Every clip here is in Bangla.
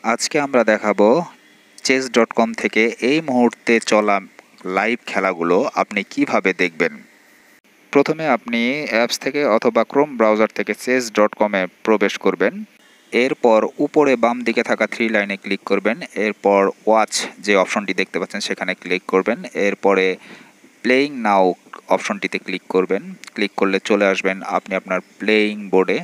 আজকে আমরা দেখাবো chess.com থেকে এই মুহূর্তে চলা লাইভ খেলাগুলো আপনি কিভাবে দেখবেন। প্রথমে আপনি অ্যাপস থেকে অথবা ক্রোম ব্রাউজার থেকে chess.com এ প্রবেশ করবেন। এরপর উপরে বাম দিকে থাকা 3 লাইনে ক্লিক করবেন। এরপর ওয়াচ যে অপশনটি দেখতে পাচ্ছেন সেখানে ক্লিক করবেন। এরপরে প্লেয়িং নাও অপশনটিতে ক্লিক করবেন। ক্লিক করলে চলে আসবেন আপনি আপনার প্লেয়িং বোর্ডে।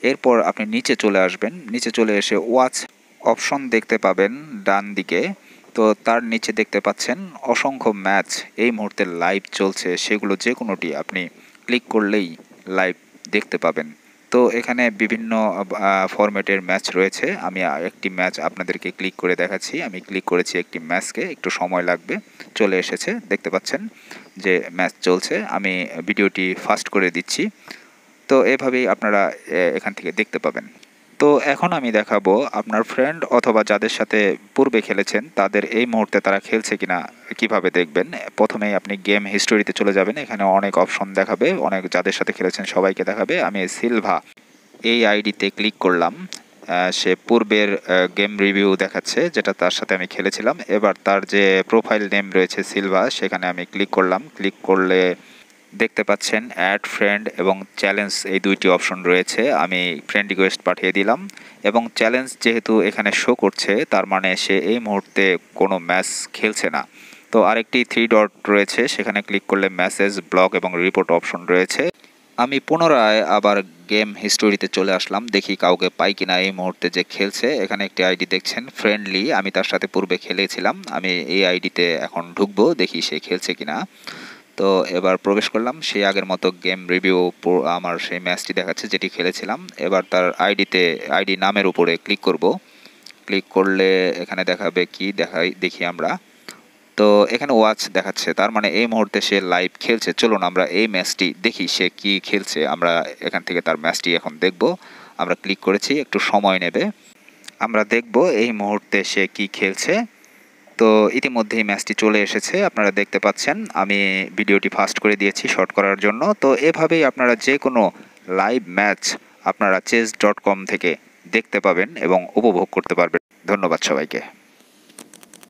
এরপর আপনি নিচে চলে আসবেন। নিচে চলে এসে ওয়াচ অপশন দেখতে পাবেন ডান দিকে। তো তার নিচে দেখতে পাচ্ছেন অসংখ্য ম্যাচ এই মুহূর্তে লাইভ চলছে, সেগুলো যে কোনোটি আপনি ক্লিক করলেই লাইভ দেখতে পাবেন। তো এখানে বিভিন্ন ফরম্যাটের ম্যাচ রয়েছে। আমি একটি ম্যাচ আপনাদেরকে ক্লিক করে দেখাচ্ছি। আমি ক্লিক করেছি একটি ম্যাচকে, একটু সময় লাগবে। চলে এসেছে, দেখতে পাচ্ছেন যে ম্যাচ চলছে। আমি ভিডিওটি ফাস্ট করে দিচ্ছি। তো এভাবেই আপনারা এখান থেকে দেখতে পাবেন। তো এখন আমি দেখাবো আপনার ফ্রেন্ড অথবা যাদের সাথে পূর্বে খেলেছেন তাদের এই মুহূর্তে তারা খেলছে কিনা কিভাবে দেখবেন। প্রথমেই আপনি গেম হিস্টোরিতে চলে যাবেন। এখানে অনেক অপশন দেখাবে, অনেক যাদের সাথে খেলেছেন সবাইকে দেখাবে। আমি সিলভা এই আইডিতে ক্লিক করলাম। সে পূর্বের গেম রিভিউ দেখাচ্ছে যেটা তার সাথে আমি খেলেছিলাম। এবার তার যে প্রোফাইল নেম রয়েছে সিলভা, সেখানে আমি ক্লিক করলাম। ক্লিক করলে দেখতে পাচ্ছেন অ্যাড ফ্রেন্ড এবং চ্যালেঞ্জ এই দুইটি অপশন রয়েছে। আমি ফ্রেন্ড রিকোয়েস্ট পাঠিয়ে দিলাম এবং চ্যালেঞ্জ যেহেতু এখানে শো করছে তার মানে সে এই মুহূর্তে কোনো ম্যাচ খেলছে না। তো আরেকটি 3 ডট রয়েছে, সেখানে ক্লিক করলে মেসেজ, ব্লগ এবং রিপোর্ট অপশন রয়েছে। আমি পুনরায় আবার গেম হিস্টোরিতে চলে আসলাম, দেখি কাউকে পাই কিনা এই মুহূর্তে যে খেলছে। এখানে একটি আইডি দেখছেন ফ্রেন্ডলি, আমি তার সাথে পূর্বে খেলেছিলাম। আমি এই আইডিতে এখন ঢুকবো, দেখি সে খেলছে কিনা। তো এবার প্রবেশ করলাম। সেই আগের মতো গেম রিভিউ আমার সেই ম্যাচটি দেখাচ্ছে যেটি খেলেছিলাম। এবার তার আইডি নামের উপরে ক্লিক করব। ক্লিক করলে এখানে দেখাবে কি দেখি আমরা। তো এখানে ওয়াচ দেখাচ্ছে, তার মানে এই মুহূর্তে সে লাইভ খেলছে। চলুন আমরা এই ম্যাচটি দেখি সে কি খেলছে। আমরা এখান থেকে তার ম্যাচটি এখন দেখব। আমরা ক্লিক করেছি, একটু সময় নেবে। আমরা দেখব এই মুহূর্তে সে কি খেলছে। তো ইতিমধ্যেই ম্যাচটি চলে এসেছে, আপনারা দেখতে পাচ্ছেন। আমি ভিডিওটি ফাস্ট করে দিয়েছি শর্ট করার জন্য। তো এভাবেই আপনারা যে কোনো লাইভ ম্যাচ আপনারা chess.com থেকে দেখতে পাবেন এবং উপভোগ করতে পারবেন। ধন্যবাদ সবাইকে।